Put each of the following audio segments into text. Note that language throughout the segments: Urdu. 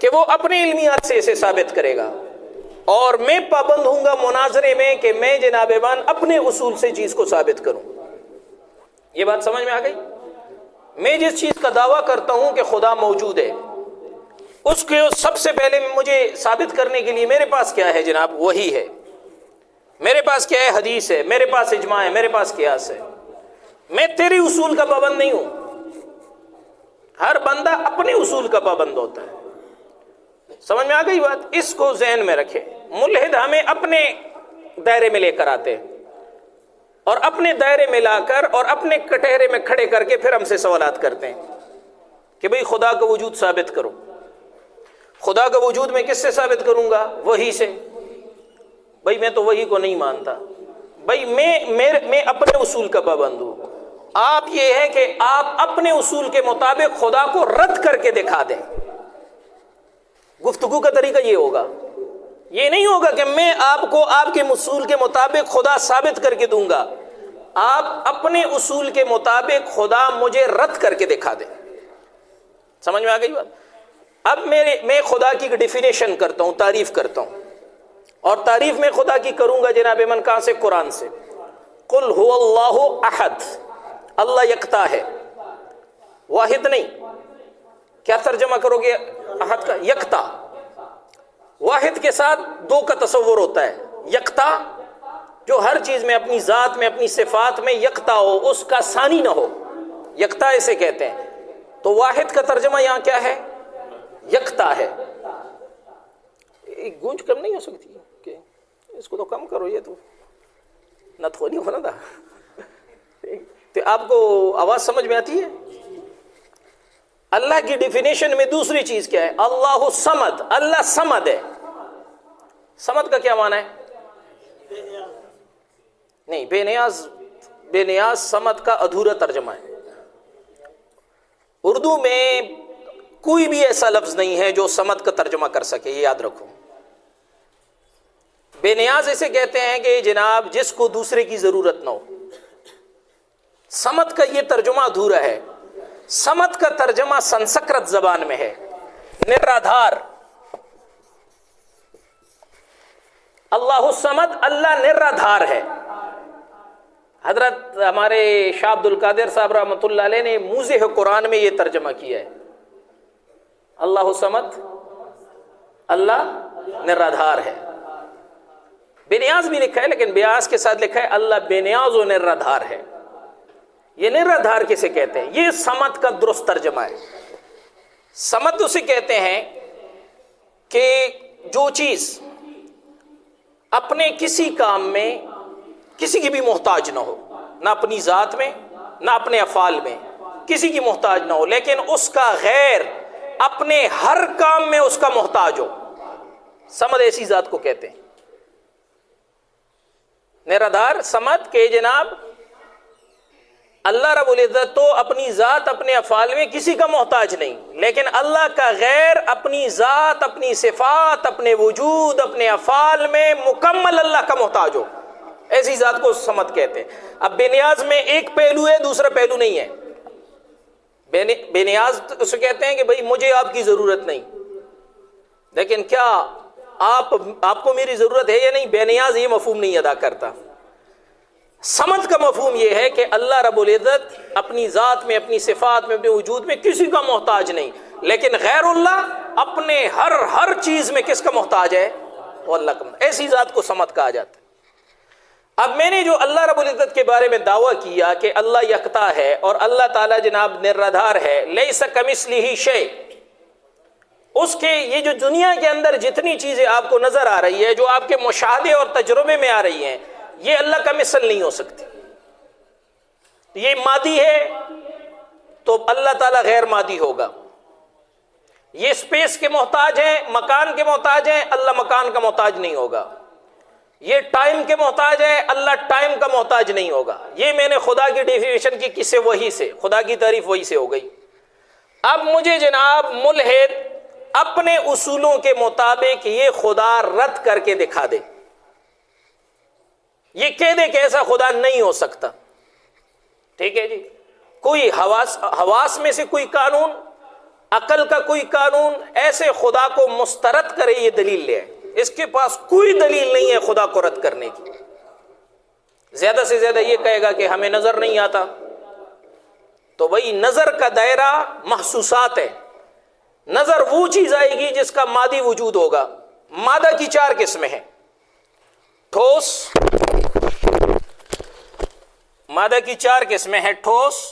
کہ وہ اپنے علمیات سے اسے ثابت کرے گا، اور میں پابند ہوں گا مناظرے میں کہ میں جناب من اپنے اصول سے چیز کو ثابت کروں۔ یہ بات سمجھ میں آ گئی؟ میں جس چیز کا دعویٰ کرتا ہوں کہ خدا موجود ہے، اس کو سب سے پہلے مجھے ثابت کرنے کے لیے میرے پاس کیا ہے جناب؟ وہی ہے۔ میرے پاس کیا ہے؟ حدیث ہے، میرے پاس اجماع ہے، میرے پاس قیاس ہے۔ میں تیری اصول کا پابند نہیں ہوں۔ ہر بندہ اپنے اصول کا پابند ہوتا ہے۔ سمجھ میں آ گئی بات؟ اس کو ذہن میں رکھے۔ ملحد ہمیں اپنے دائرے میں لے کر آتے ہیں، اور اپنے دائرے میں لا کر اور اپنے کٹہرے میں کھڑے کر کے پھر ہم سے سوالات کرتے ہیں کہ بھئی خدا کا وجود ثابت کرو۔ خدا کا وجود میں کس سے ثابت کروں گا؟ وحی سے۔ بھئی میں تو وحی کو نہیں مانتا۔ بھئی میں اپنے اصول کا پابند ہوں۔ آپ یہ ہے کہ آپ اپنے اصول کے مطابق خدا کو رد کر کے دکھا دیں۔ گفتگو کا طریقہ یہ ہوگا، یہ نہیں ہوگا کہ میں آپ کو آپ کے اصول کے مطابق خدا ثابت کر کے دوں گا۔ آپ اپنے اصول کے مطابق خدا مجھے رد کر کے دکھا دیں۔ سمجھ میں آ گئی بات؟ اب میں خدا کی ڈیفینیشن کرتا ہوں، تعریف کرتا ہوں، اور تعریف میں خدا کی کروں گا جناب من کہاں سے؟ قرآن سے۔ قل هو اللہ احد، اللہ یکتا ہے، واحد نہیں۔ کیا ترجمہ کرو گے احد کا؟ یکتا۔ واحد کے ساتھ دو کا تصور ہوتا ہے، یکتا جو ہر چیز میں، اپنی ذات میں، اپنی صفات میں یکتا ہو، اس کا ثانی نہ ہو، یکتا اسے کہتے ہیں۔ تو واحد کا ترجمہ یہاں کیا ہے؟ یکتا ہے۔ گونج کم نہیں ہو سکتی کہ اس کو تو کم کرو، یہ تو نہ تھوڑی ہونا تھا۔ تو آپ کو آواز سمجھ میں آتی ہے؟ اللہ کی ڈیفینیشن میں دوسری چیز کیا ہے؟ اللہ صمد، اللہ صمد ہے۔ صمد کا کیا معنی ہے؟ نہیں، بے نیاز، بے نیاز صمد کا ادھورا ترجمہ ہے۔ اردو میں کوئی بھی ایسا لفظ نہیں ہے جو صمد کا ترجمہ کر سکے، یہ یاد رکھو۔ بے نیاز اسے کہتے ہیں کہ جناب جس کو دوسرے کی ضرورت نہ ہو۔ صمد کا یہ ترجمہ ادھورا ہے۔ صمد کا ترجمہ سنسکرت زبان میں ہے، نرادھار۔ اللہ الصمد، اللہ نرادھار ہے۔ حضرت ہمارے شاہ عبد القادر صاحب رحمۃ اللہ علیہ نے موضح قرآن میں یہ ترجمہ کیا ہے، اللہ الصمد، اللہ نرادھار ہے۔ بے نیاز بھی لکھا ہے، لیکن بیاس کے ساتھ لکھا ہے اللہ بے نیاز و نرادھار ہے۔ یہ نرادھار کسے کہتے ہیں؟ یہ صمد کا درست ترجمہ ہے۔ صمد اسے کہتے ہیں کہ جو چیز اپنے کسی کام میں کسی کی بھی محتاج نہ ہو، نہ اپنی ذات میں نہ اپنے افعال میں کسی کی محتاج نہ ہو، لیکن اس کا غیر اپنے ہر کام میں اس کا محتاج ہو، صمد ایسی ذات کو کہتے ہیں۔ نرادھار صمد کہ جناب اللہ رب العزت تو اپنی ذات، اپنے افعال میں کسی کا محتاج نہیں، لیکن اللہ کا غیر اپنی ذات، اپنی صفات، اپنے وجود، اپنے افعال میں مکمل اللہ کا محتاج ہو، ایسی ذات کو صمد کہتے ہیں۔ اب بے نیاز میں ایک پہلو ہے، دوسرا پہلو نہیں ہے۔ بے نیاز اسے کہتے ہیں کہ بھئی مجھے آپ کی ضرورت نہیں، لیکن کیا آپ کو میری ضرورت ہے یا نہیں؟ بے نیاز یہ مفہوم نہیں ادا کرتا۔ صمد کا مفہوم یہ ہے کہ اللہ رب العزت اپنی ذات میں، اپنی صفات میں، اپنے وجود میں کسی کا محتاج نہیں، لیکن غیر اللہ اپنے ہر چیز میں کس کا محتاج ہے؟ وہ اللہ کا۔ ایسی ذات کو صمد کہا جاتا ہے۔ اب میں نے جو اللہ رب العزت کے بارے میں دعویٰ کیا کہ اللہ یکتا ہے اور اللہ تعالیٰ جناب نرادھار ہے، لیس کمثلہ شیء، اس کے یہ جو دنیا کے اندر جتنی چیزیں آپ کو نظر آ رہی ہے، جو آپ کے مشاہدے اور تجربے میں آ رہی ہیں، یہ اللہ کا مثل نہیں ہو سکتی۔ یہ مادی ہے تو اللہ تعالیٰ غیر مادی ہوگا۔ یہ اسپیس کے محتاج ہیں، مکان کے محتاج ہیں، اللہ مکان کا محتاج نہیں ہوگا۔ یہ ٹائم کے محتاج ہے، اللہ ٹائم کا محتاج نہیں ہوگا۔ یہ میں نے خدا کی ڈیفینیشن کی کس سے؟ وحی سے۔ خدا کی تعریف وحی سے ہو گئی۔ اب مجھے جناب ملحد اپنے اصولوں کے مطابق یہ خدا رد کر کے دکھا دے، یہ کہہ دے کہ ایسا خدا نہیں ہو سکتا، ٹھیک ہے جی؟ کوئی حواس میں سے کوئی قانون عقل کا کوئی قانون ایسے خدا کو مسترد کرے یہ دلیل لے آئے. اس کے پاس کوئی دلیل نہیں ہے خدا کو رد کرنے کی. زیادہ سے زیادہ یہ کہے گا کہ ہمیں نظر نہیں آتا. تو بھائی نظر کا دائرہ محسوسات ہے. نظر وہ چیز آئے گی جس کا مادی وجود ہوگا. مادہ کی 4 قسمیں ہیں. ٹھوس، مادہ کی 4 قسمیں ہیں: ٹھوس،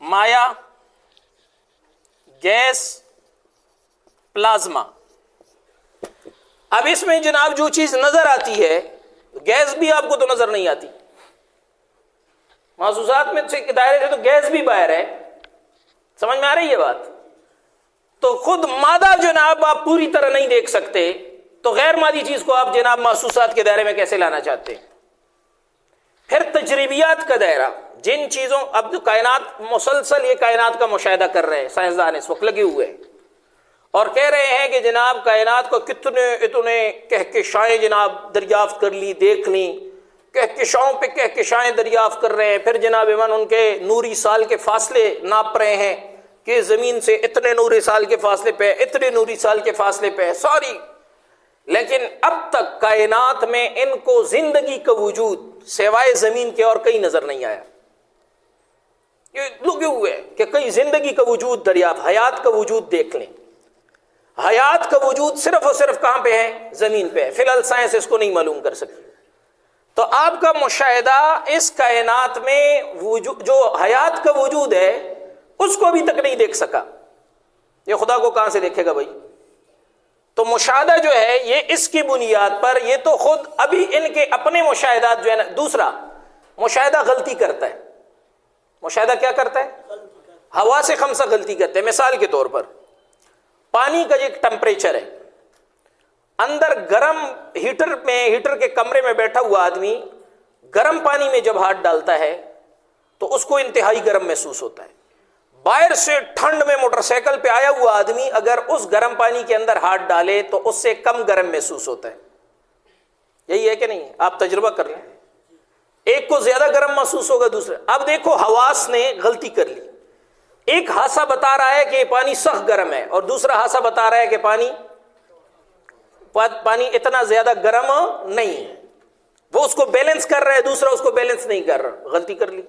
مایا، گیس، پلازما. اب اس میں جناب جو چیز نظر آتی ہے، گیس بھی آپ کو تو نظر نہیں آتی. محسوسات میں سے دائرے سے تو گیس بھی باہر ہے. سمجھ میں آ رہی ہے بات؟ تو خود مادہ جناب آپ پوری طرح نہیں دیکھ سکتے، تو غیر مادی چیز کو آپ جناب محسوسات کے دائرے میں کیسے لانا چاہتے ہیں؟ پھر تجربیات کا دائرہ، جن چیزوں، اب جو کائنات مسلسل یہ کائنات کا مشاہدہ کر رہے ہیں سائنسدان، اس وقت لگے ہوئے ہیں اور کہہ رہے ہیں کہ جناب کائنات کو کتنے اتنے کہکشائیں جناب دریافت کر لی، دیکھ لیں. کہکشاؤں پہ کہکشائیں دریافت کر رہے ہیں. پھر جناب ایمان ان کے نوری سال کے فاصلے ناپ رہے ہیں کہ زمین سے اتنے نوری سال کے فاصلے پہ، اتنے نوری سال کے فاصلے پہ ساری. لیکن اب تک کائنات میں ان کو زندگی کا وجود سوائے زمین کے اور کہیں نظر نہیں آیا. یہ لگے ہوئے کہ کئی زندگی کا وجود دریافت، حیات کا وجود دیکھ لیں. حیات کا وجود صرف اور صرف کہاں پہ ہے؟ زمین پہ ہے. فی الحال سائنس اس کو نہیں معلوم کر سکتی. تو آپ کا مشاہدہ اس کائنات میں جو حیات کا وجود ہے اس کو ابھی تک نہیں دیکھ سکا. یہ خدا کو کہاں سے دیکھے گا بھائی؟ تو مشاہدہ جو ہے یہ اس کی بنیاد پر، یہ تو خود ابھی ان کے اپنے مشاہدات جو ہے نا. دوسرا، مشاہدہ غلطی کرتا ہے. مشاہدہ کیا کرتا ہے؟ ہوا سے خمسہ غلطی کرتے ہیں. مثال کے طور پر پانی کا ایک ٹمپریچر ہے، اندر گرم ہیٹر کے کمرے میں بیٹھا ہوا آدمی گرم پانی میں جب ہاتھ ڈالتا ہے تو اس کو انتہائی گرم محسوس ہوتا ہے. باہر سے ٹھنڈ میں موٹر سائیکل پہ آیا ہوا آدمی اگر اس گرم پانی کے اندر ہاتھ ڈالے تو اس سے کم گرم محسوس ہوتا ہے. یہی ہے کہ نہیں؟ آپ تجربہ کر لیں. ایک کو زیادہ گرم محسوس ہوگا دوسرے. اب دیکھو حواس نے غلطی کر لی. ایک حادثہ بتا رہا ہے کہ یہ پانی سخت گرم ہے اور دوسرا حادثہ بتا رہا ہے کہ پانی اتنا زیادہ گرم نہیں ہے. وہ اس کو بیلنس کر رہا ہے، دوسرا اس کو بیلنس نہیں کر رہا. غلطی کر لی.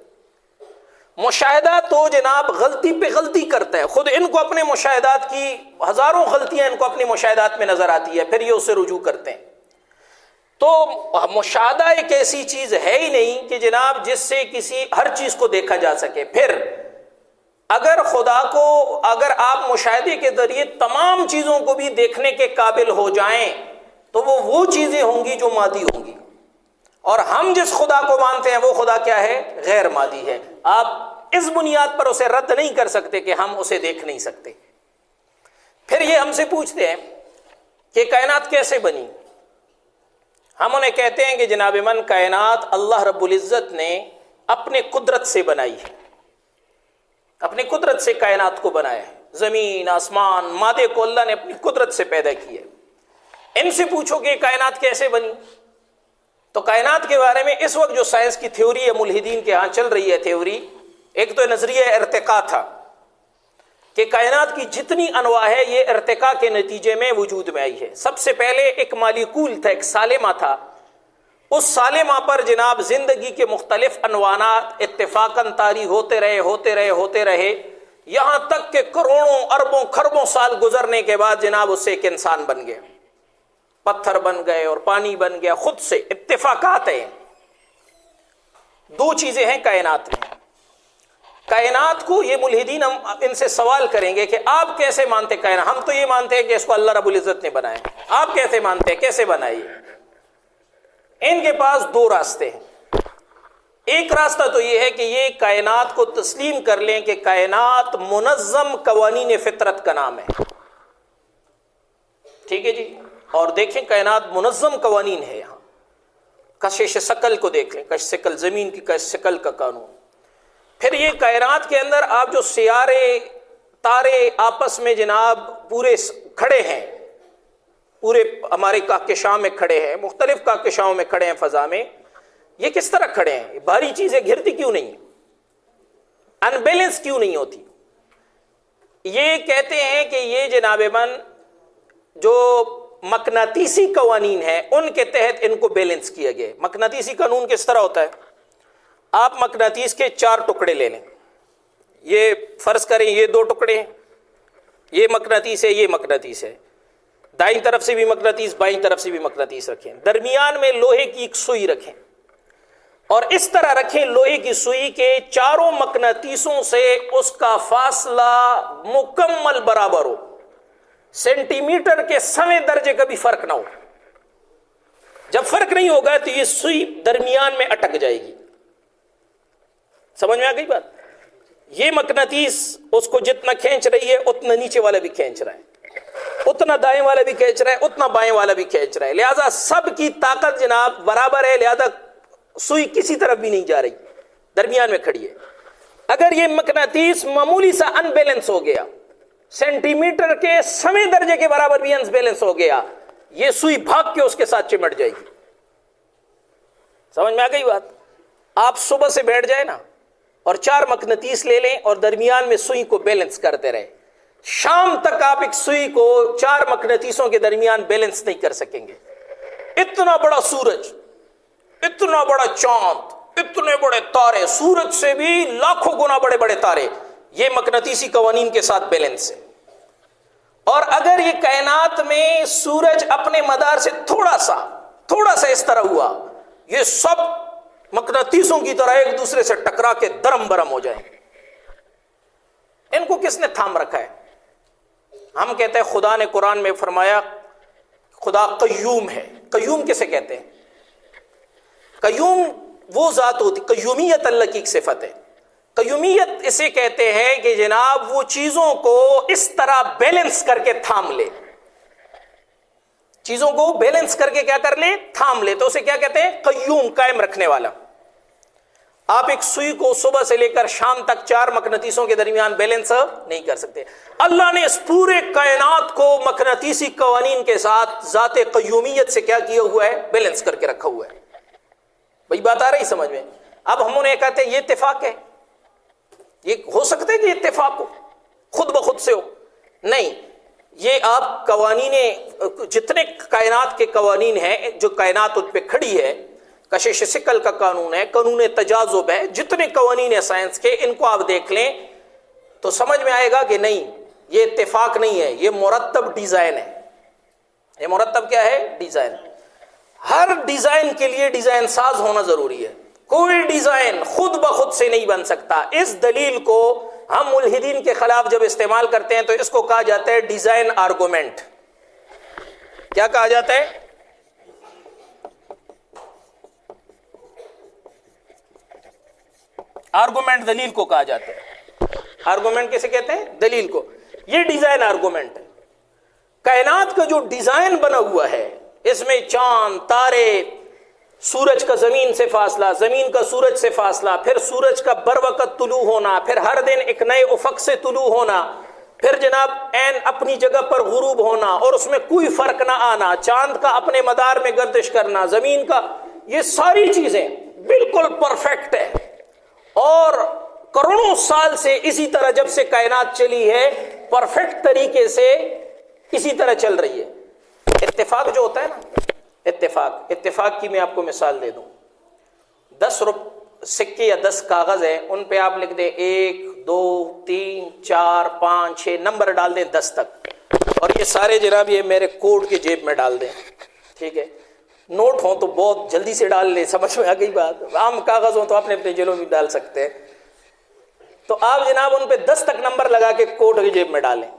مشاہدہ تو جناب غلطی پہ غلطی کرتا ہے. خود ان کو اپنے مشاہدات کی ہزاروں غلطیاں ان کو اپنی مشاہدات میں نظر آتی ہے، پھر یہ اسے رجوع کرتے ہیں. تو مشاہدہ ایک ایسی چیز ہے ہی نہیں کہ جناب جس سے کسی ہر چیز کو دیکھا جا سکے. پھر اگر خدا کو، اگر آپ مشاہدے کے ذریعے تمام چیزوں کو بھی دیکھنے کے قابل ہو جائیں تو وہ چیزیں ہوں گی جو مادی ہوں گی. اور ہم جس خدا کو مانتے ہیں وہ خدا کیا ہے؟ غیر مادی ہے. آپ اس بنیاد پر اسے رد نہیں کر سکتے کہ ہم اسے دیکھ نہیں سکتے. پھر یہ ہم سے پوچھتے ہیں کہ کائنات کیسے بنی؟ ہم انہیں کہتے ہیں کہ جناب من کائنات اللہ رب العزت نے اپنے قدرت سے بنائی ہے. اپنی قدرت سے کائنات کو بنایا ہے. زمین، آسمان، مادے کو اللہ نے اپنی قدرت سے پیدا کیا ہے. ان سے پوچھو کہ کائنات کیسے بنی، تو کائنات کے بارے میں اس وقت جو سائنس کی تھیوری ہے ملحدین کے ہاں چل رہی ہے تھیوری، ایک تو نظریہ ارتقاء تھا کہ کائنات کی جتنی انواع ہے یہ ارتقاء کے نتیجے میں وجود میں آئی ہے. سب سے پہلے ایک مالیکول تھا، ایک سالمہ تھا. اس سالمہ پر جناب زندگی کے مختلف عنوانات اتفاقاً طاری ہوتے رہے یہاں تک کہ کروڑوں اربوں خربوں سال گزرنے کے بعد جناب اس سے ایک انسان بن گیا. پتھر بن گئے اور پانی بن گیا. خود سے اتفاقات ہیں. 2 چیزیں ہیں کائنات میں. کائنات کو یہ ملحدین ہم ان سے سوال کریں گے کہ آپ کیسے مانتے کائنات؟ ہم تو یہ مانتے ہیں کہ اس کو اللہ رب العزت نے بنایا. آپ کیسے مانتے ہیں؟ کیسے بنائی؟ ان کے پاس 2 راستے ہیں. ایک راستہ تو یہ ہے کہ یہ کائنات کو تسلیم کر لیں کہ کائنات منظم قوانین فطرت کا نام ہے. ٹھیک ہے جی. اور دیکھیں کائنات منظم قوانین ہے. یہاں کشش ثقل کو دیکھ لیں، کشش ثقل، زمین کی کشش ثقل کا قانون. پھر یہ کائنات کے اندر آپ جو سیارے تارے آپس میں جناب پورے کھڑے ہیں، پورے ہمارے کہکشاؤں میں کھڑے ہیں، مختلف کہکشاؤں میں کھڑے ہیں فضا میں، یہ کس طرح کھڑے ہیں؟ بھاری چیزیں گھرتی کیوں نہیں؟ ان بیلنس کیوں نہیں ہوتی؟ یہ کہتے ہیں کہ یہ جناب من جو مقناطیسی قوانین ہیں ان کے تحت ان کو بیلنس کیا گیا. مقناطیسی قانون کس طرح ہوتا ہے؟ آپ مقناطیس کے 4 ٹکڑے لے لیں. یہ فرض کریں یہ 2 ٹکڑے ہیں, یہ مقناطیس ہے, یہ مقناطیس ہے. دائیں طرف سے بھی مقناطیس, بائیں طرف سے بھی مقناطیس رکھیں. درمیان میں لوہے کی ایک سوئی رکھیں اور اس طرح رکھیں لوہے کی سوئی کے چاروں مقناطیسوں سے اس کا فاصلہ مکمل برابر ہو, سینٹی میٹر کے 100 درجے کا بھی فرق نہ ہو. جب فرق نہیں ہوگا تو یہ سوئی درمیان میں اٹک جائے گی. سمجھ میں آ گئی بات؟ یہ مقناطیس اس کو جتنا کھینچ رہی ہے اتنا نیچے والا بھی کھینچ رہا ہے, اتنا دائیں والا بھی کھینچ رہا ہے, اتنا بائیں والا بھی کھینچ رہا ہے. لہذا سب کی طاقت جناب برابر ہے, لہذا سوئی کسی طرف بھی نہیں جا رہی, درمیان میں کھڑی ہے. اگر یہ مقناطیس معمولی سا ان بیلنس ہو گیا, سینٹی میٹر کے 100 درجے کے برابر بھی ان بیلنس ہو گیا, یہ سوئی بھاگ کے اس کے ساتھ چمٹ جائے گی. سمجھ میں آ گئی بات؟ آپ صبح سے بیٹھ جائے نا اور 4 مقناطیس لے لیں اور درمیان میں سوئی کو بیلنس کرتے رہے, شام تک آپ ایک سوئی کو 4 مقناطیسوں کے درمیان بیلنس نہیں کر سکیں گے. اتنا بڑا سورج, اتنا بڑا چاند, اتنے بڑے تارے, سورج سے بھی لاکھوں گنا بڑے بڑے تارے, یہ مقناطیسی قوانین کے ساتھ بیلنس ہے. اور اگر یہ کائنات میں سورج اپنے مدار سے تھوڑا سا اس طرح ہوا, یہ سب مقناطیسوں کی طرح ایک دوسرے سے ٹکرا کے درم برم ہو جائیں. ان کو کس نے تھام رکھا ہے؟ ہم کہتے ہیں خدا نے قرآن میں فرمایا خدا قیوم ہے. قیوم کسے کہتے ہیں؟ قیوم وہ ذات ہوتی, قیومیت اللہ کی ایک صفت ہے. قیومیت اسے کہتے ہیں کہ جناب وہ چیزوں کو اس طرح بیلنس کر کے تھام لے, چیزوں کو بیلنس کر کے کیا کر لے, تھام لے. تو اسے کیا کہتے ہیں؟ قیوم, قائم رکھنے والا. آپ ایک سوئی کو صبح سے لے کر شام تک 4 مقناطیسوں کے درمیان بیلنس نہیں کر سکتے. اللہ نے اس پورے کائنات کو مقناطیسی قوانین کے ساتھ ذات قیومیت سے کیا کیا ہوا ہے؟ بیلنس کر کے رکھا ہوا ہے. بھئی بات آ رہی سمجھ میں؟ اب ہم انہیں کہتے ہیں یہ اتفاق ہے. یہ ہو سکتا ہے کہ اتفاق ہو خود بخود سے ہو؟ نہیں, یہ آپ قوانین, جتنے کائنات کے قوانین ہیں جو کائنات ان پہ کھڑی ہے, کشش ثقل کا قانون ہے, قانون تجاذب ہے, جتنے قوانین ہیں سائنس کے, ان کو آپ دیکھ لیں تو سمجھ میں آئے گا کہ نہیں, یہ اتفاق نہیں ہے, یہ مرتب ڈیزائن ہے. یہ مرتب کیا ہے؟ ڈیزائن. ہر ڈیزائن کے لیے ڈیزائن ساز ہونا ضروری ہے. کوئی ڈیزائن خود بخود سے نہیں بن سکتا. اس دلیل کو ہم ملحدین کے خلاف جب استعمال کرتے ہیں تو اس کو کہا جاتا ہے ڈیزائن آرگومنٹ. کیا کہا جاتا ہے؟ آرگومنٹ دلیل کو کہا جاتا ہے. آرگومنٹ کیسے کہتے ہیں؟ دلیل کو. یہ ڈیزائن آرگومنٹ ہے. کائنات کا جو ڈیزائن بنا ہوا ہے اس میں چاند, تارے, سورج کا زمین سے فاصلہ, زمین کا سورج سے فاصلہ, پھر سورج کا بر وقت طلوع ہونا, پھر ہر دن ایک نئے افق سے طلوع ہونا, پھر جناب عین اپنی جگہ پر غروب ہونا اور اس میں کوئی فرق نہ آنا, چاند کا اپنے مدار میں گردش کرنا, زمین کا, یہ ساری چیزیں بالکل پرفیکٹ ہے. اور کروڑوں سال سے اسی طرح جب سے کائنات چلی ہے پرفیکٹ طریقے سے اسی طرح چل رہی ہے. اتفاق جو ہوتا ہے نا, اتفاق کی میں آپ کو مثال دے دوں. 10 سکے یا 10 کاغذ ہیں, ان پہ آپ لکھ دیں 1 2 3 4 5 6 نمبر ڈال دیں 10 تک, اور یہ سارے جناب یہ میرے کوٹ کی جیب میں ڈال دیں. ٹھیک ہے, نوٹ ہوں تو بہت جلدی سے ڈال لیں, سمجھ میں آ گئی بات. عام کاغذ ہوں تو اپنے اپنے جیلوں میں ڈال سکتے ہیں. تو آپ جناب ان پہ 10 تک نمبر لگا کے کوٹ کی جیب میں ڈالیں.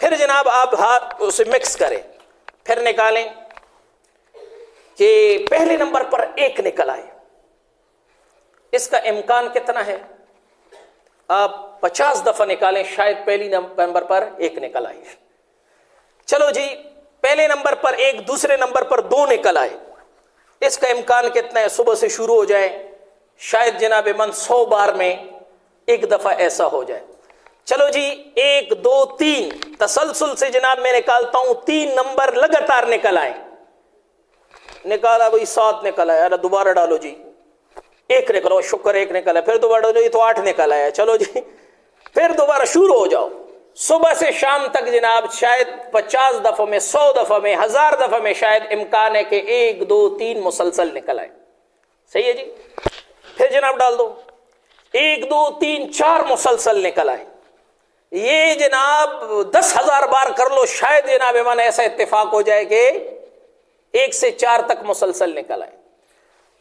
پھر جناب آپ ہاتھ اسے مکس کریں, پھر نکالیں کہ پہلے نمبر پر 1 نکل آئے. اس کا امکان کتنا ہے؟ آپ 50 دفعہ نکالیں, شاید پہلی نمبر پر 1 نکل آئے. چلو جی, پہلے نمبر پر 1, دوسرے نمبر پر 2 نکل آئے. اس کا امکان کتنا ہے؟ صبح سے شروع ہو جائے, شاید جناب من 100 بار میں 1 دفعہ ایسا ہو جائے. چلو جی 1 2 3 تسلسل سے جناب میں نکالتا ہوں, 3 نمبر لگاتار نکل آئے. نکالا بھائی 7 نکل آیا, دوبارہ ڈالو جی 1 نکلو, شکر 1 نکل آیا, پھر دوبارہ ڈالو جی تو 8 نکل آیا. چلو جی پھر دوبارہ شروع ہو جاؤ, صبح سے شام تک جناب شاید 50 دفعہ میں، 100 دفعہ میں، 1000 دفعہ میں شاید امکان ہے کہ 1 2 3 مسلسل نکل آئے. صحیح ہے جی. پھر جناب ڈال دو 1 2 3 4 مسلسل نکل آئے. یہ جناب 10,000 بار کر لو، شاید جناب ایمان ایسا اتفاق ہو جائے کہ 1 سے 4 تک مسلسل نکل آئے،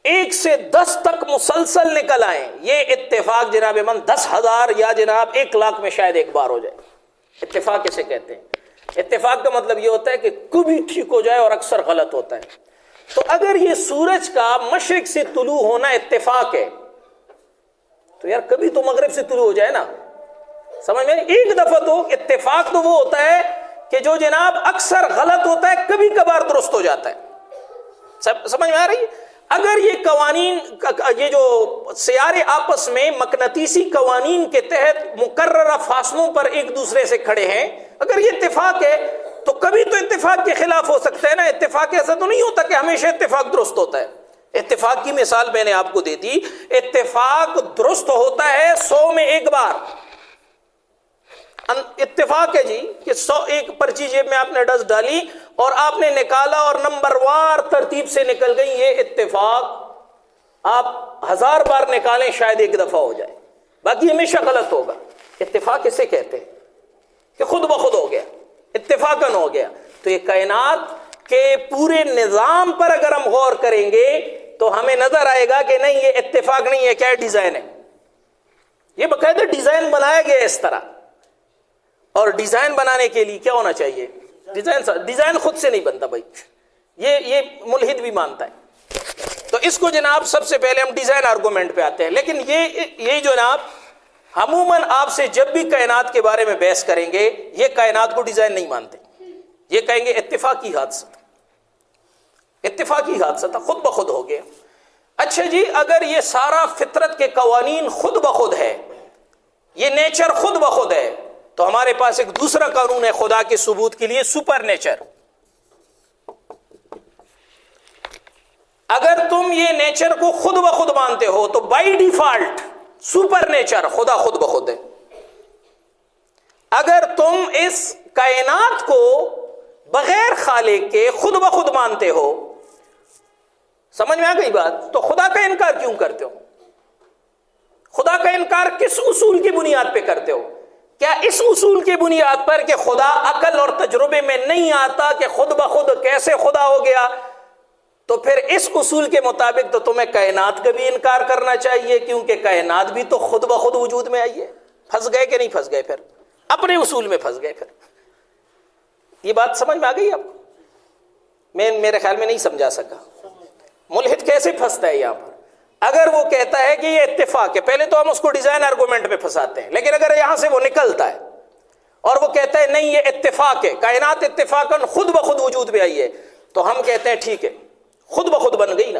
1 سے 10 تک مسلسل نکل آئے. یہ اتفاق جناب ایمان 10,000 یا جناب 1,00,000 میں شاید ایک بار ہو جائے. اتفاق کیسے کہتے ہیں؟ اتفاق کا مطلب یہ ہوتا ہے کہ کبھی ٹھیک ہو جائے اور اکثر غلط ہوتا ہے. تو اگر یہ سورج کا مشرق سے طلوع ہونا اتفاق ہے تو یار کبھی تو مغرب سے طلوع ہو جائے نا. سمجھ میں؟ ایک دفعہ تو اتفاق تو وہ ہوتا ہے کہ جو جناب اکثر غلط ہوتا ہے، کبھی کبھار درست ہو جاتا ہے. سمجھ میں آ رہی ہے؟ اگر یہ قوانین، یہ جو سیارے آپس میں مقناطیسی قوانین کے تحت مقررہ فاصلوں پر ایک دوسرے سے کھڑے ہیں، اگر یہ اتفاق ہے تو کبھی تو اتفاق کے خلاف ہو سکتا ہے نا. اتفاق ایسا تو نہیں ہوتا کہ ہمیشہ اتفاق درست ہوتا ہے. اتفاق کی مثال میں نے آپ کو دے دی. اتفاق درست ہوتا ہے 100 میں ایک بار. اتفاق ہے جی کہ 100 ایک پرچی جیب میں آپ نے 10 ڈالی اور آپ نے نکالا اور نمبر وار ترتیب سے نکل گئی. یہ اتفاق آپ 1000 بار نکالیں شاید ایک دفعہ ہو جائے، باقی ہمیشہ غلط ہوگا. اتفاق اسے کہتے ہیں کہ خود بخود ہو گیا، اتفاقاً ہو گیا. تو یہ کائنات کے پورے نظام پر اگر ہم غور کریں گے تو ہمیں نظر آئے گا کہ نہیں، یہ اتفاق نہیں ہے، کیا ڈیزائن ہے. یہ باقاعدہ ڈیزائن بنایا گیا اس طرح. اور ڈیزائن بنانے کے لیے کیا ہونا چاہیے؟ ڈیزائن خود سے نہیں بنتا بھائی، یہ ملحد بھی مانتا ہے. تو اس کو جناب سب سے پہلے ہم ڈیزائن آرگومنٹ پہ آتے ہیں. لیکن یہ جناب عموماً آپ سے جب بھی کائنات کے بارے میں بحث کریں گے، یہ کائنات کو ڈیزائن نہیں مانتے. یہ کہیں گے اتفاقی حادثہ، اتفاقی حادثہ تھا، خود بخود ہو گیا. اچھا جی، اگر یہ سارا فطرت کے قوانین خود بخود ہے، یہ نیچر خود بخود ہے، تو ہمارے پاس ایک دوسرا قانون ہے خدا کے ثبوت کے لیے، سپر نیچر. اگر تم یہ نیچر کو خود بخود مانتے ہو تو بائی ڈیفالٹ سپر نیچر خدا خود بخود ہے. اگر تم اس کائنات کو بغیر خالق کے خود بخود مانتے ہو، سمجھ میں آ گئی بات، تو خدا کا انکار کیوں کرتے ہو؟ خدا کا انکار کس اصول کی بنیاد پہ کرتے ہو؟ کیا اس اصول کی بنیاد پر کہ خدا عقل اور تجربے میں نہیں آتا کہ خود بخود کیسے خدا ہو گیا، تو پھر اس اصول کے مطابق تو تمہیں کائنات کا بھی انکار کرنا چاہیے، کیونکہ کائنات بھی تو خود بخود وجود میں آئی ہے. پھنس گئے کہ نہیں پھنس گئے؟ پھر اپنے اصول میں پھنس گئے. پھر یہ بات سمجھ میں آ گئی آپ کو؟ میں میرے خیال میں نہیں سمجھا سکا. ملحد کیسے پھنستا ہے یہاں پر؟ اگر وہ کہتا ہے کہ یہ اتفاق ہے، پہلے تو ہم اس کو ڈیزائن آرگومنٹ میں پھنساتے ہیں. لیکن اگر یہاں سے وہ نکلتا ہے اور وہ کہتا ہے نہیں یہ اتفاق ہے، کائنات اتفاقاً خود بخود وجود میں آئی ہے، تو ہم کہتے ہیں ٹھیک ہے، خود بخود بن گئی نا.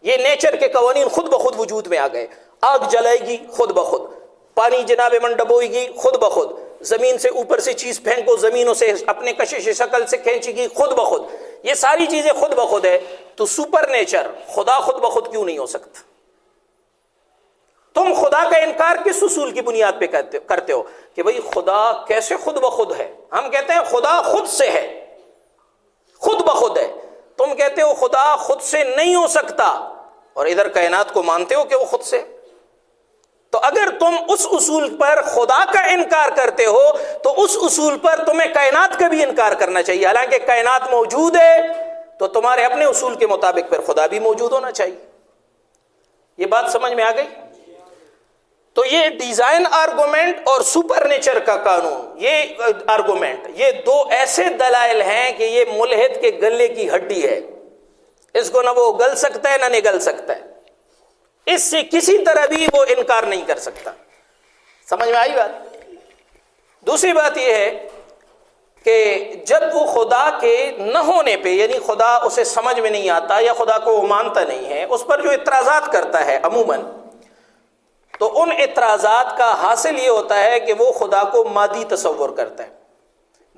یہ نیچر کے قوانین خود بخود وجود میں آ گئے. آگ جلائے گی خود بخود، پانی جناب من ڈبوئے گی خود بخود، زمین سے اوپر سے چیز پھینکو زمینوں سے اپنے کشش شکل سے کھینچے گی خود بخود. یہ ساری چیزیں خود بخود ہے. تو سپر نیچر خدا خود بخود کیوں نہیں ہو سکتا؟ تم خدا کا انکار کس اصول کی بنیاد پہ کرتے ہو کہ بھئی خدا کیسے خود بخود ہے؟ ہم کہتے ہیں خدا خود سے ہے، خود بخود ہے. تم کہتے ہو خدا خود سے نہیں ہو سکتا، اور ادھر کائنات کو مانتے ہو کہ وہ خود سے. تو اگر تم اس اصول پر خدا کا انکار کرتے ہو تو اس اصول پر تمہیں کائنات کا بھی انکار کرنا چاہیے. حالانکہ کائنات موجود ہے تو تمہارے اپنے اصول کے مطابق پھر خدا بھی موجود ہونا چاہیے. یہ بات سمجھ میں آ گئی؟ تو یہ ڈیزائن آرگومنٹ اور سپر نیچر کا قانون، یہ آرگومنٹ، یہ دو ایسے دلائل ہیں کہ یہ ملحد کے گلے کی ہڈی ہے. اس کو نہ وہ گل سکتا ہے نہ نگل سکتا ہے. اس سے کسی طرح بھی وہ انکار نہیں کر سکتا. سمجھ میں آئی بات؟ دوسری بات یہ ہے کہ جب وہ خدا کے نہ ہونے پہ، یعنی خدا اسے سمجھ میں نہیں آتا یا خدا کو وہ مانتا نہیں ہے، اس پر جو اعتراضات کرتا ہے عموماً، تو ان اعتراضات کا حاصل یہ ہوتا ہے کہ وہ خدا کو مادی تصور کرتا ہے.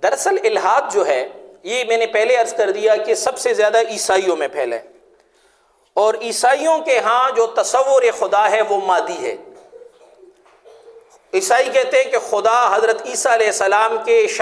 دراصل الحاد جو ہے، یہ میں نے پہلے عرض کر دیا کہ سب سے زیادہ عیسائیوں میں پھیلا ہے، اور عیسائیوں کے ہاں جو تصور خدا ہے وہ مادی ہے. عیسائی کہتے ہیں کہ خدا حضرت عیسیٰ علیہ السلام کے